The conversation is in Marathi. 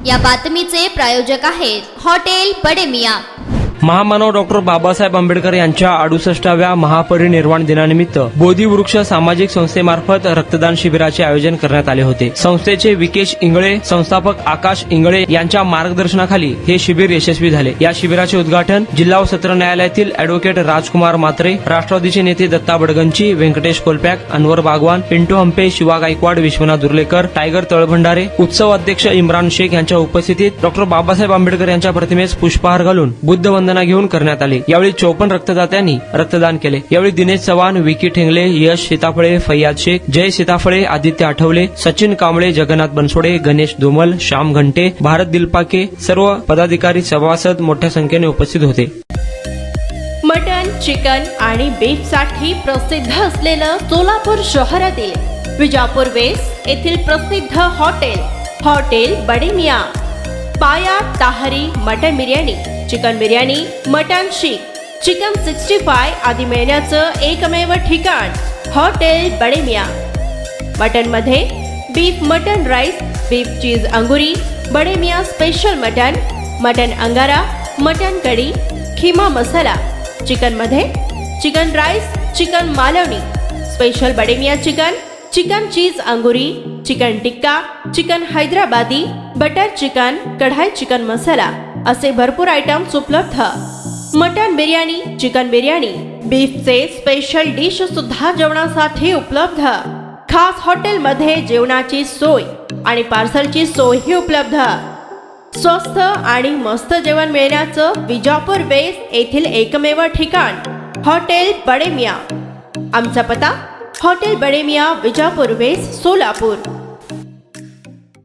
या बातमीचे प्रायोजक आहेत हॉटेल बडे मियां। महामानव डॉक्टर बाबासाहेब आंबेडकर यांच्या 68व्या महापरिनिर्वाण दिनानिमित्त बोधी वृक्ष सामाजिक संस्थेमार्फत रक्तदान शिबिराचे आयोजन करण्यात आले होते। संस्थेचे विकेश इंगळे, संस्थापक आकाश इंगळे यांच्या मार्गदर्शनाखाली हे शिबिर यशस्वी झाले। या शिबिराचे उद्घाटन जिल्हा व सत्र न्यायालयातील अॅडव्होकेट राजकुमार मात्रे, राष्ट्रवादीचे नेते दत्ता बडगंची, व्यंकटेश कोलपॅक, अनवर बागवान, पिंटू हंपे, शिवा गायकवाड, विश्वनाथ दुर्लेकर, टायगर तळभंडारे, उत्सव अध्यक्ष इम्रान शेख यांच्या उपस्थितीत डॉक्टर बाबासाहेब आंबेडकर यांच्या प्रतिमेस पुष्पहार घालून बुद्ध वंदना घेऊन करण्यात आले। यावेळी 54 रक्तदात्यांनी रक्तदान केले। यावेळी दिनेश चव्हाण, विकी ठेंगले, यश सीताफळे, फैयाद शेख, जय सीताफळे, आदित्य आठवले, सचिन कांबळे, जगन्नाथ बनसोडे, गणेश धुमल, श्याम घंटे, भारत दिलपाके, सर्व पदाधिकारी सभासद मोठ्या संख्येने उपस्थित होते। मटन, चिकन आणि बीफ साठी प्रसिद्ध असलेलं सोलापूर शहरातील विजापूर वेस्ट येथील प्रसिद्ध hotel Bade Miyan. Paya tahari mutton biryani, chicken biryani, mutton seekh, chicken 65 आदी मिळण्याचं एकमेव ठिकाण हॉटेल बडे मियां। मटन मध्ये beef mutton rice, beef cheese angoori, Bade Miyan special mutton, mutton angara, mutton kadhi, keema masala. Chicken मध्ये chicken rice, chicken Malvani, special Bade Miyan chicken, chicken cheese angoori, chicken tikka, chicken Hyderabadi, butter chicken, kadai chicken masala असे भरपूर आयटम्स उपलब्ध। मटन बिर्याणी, चिकन बिर्याणी, बीफचे स्पेशल डिश सुद्धा जेवणासाठी उपलब्ध। खास हॉटेलमध्ये जेवणाची सोय आणि पार्सलची सोयही उपलब्ध। स्वस्त आणि मस्त जेवण मिळण्याचं विजापूर वेस्ट येथील एकमेव ठिकाण हॉटेल बडे मियां। आमचा पत्ता हॉटेल बडे मियां, विजापूर वेस्ट, सोलापूर।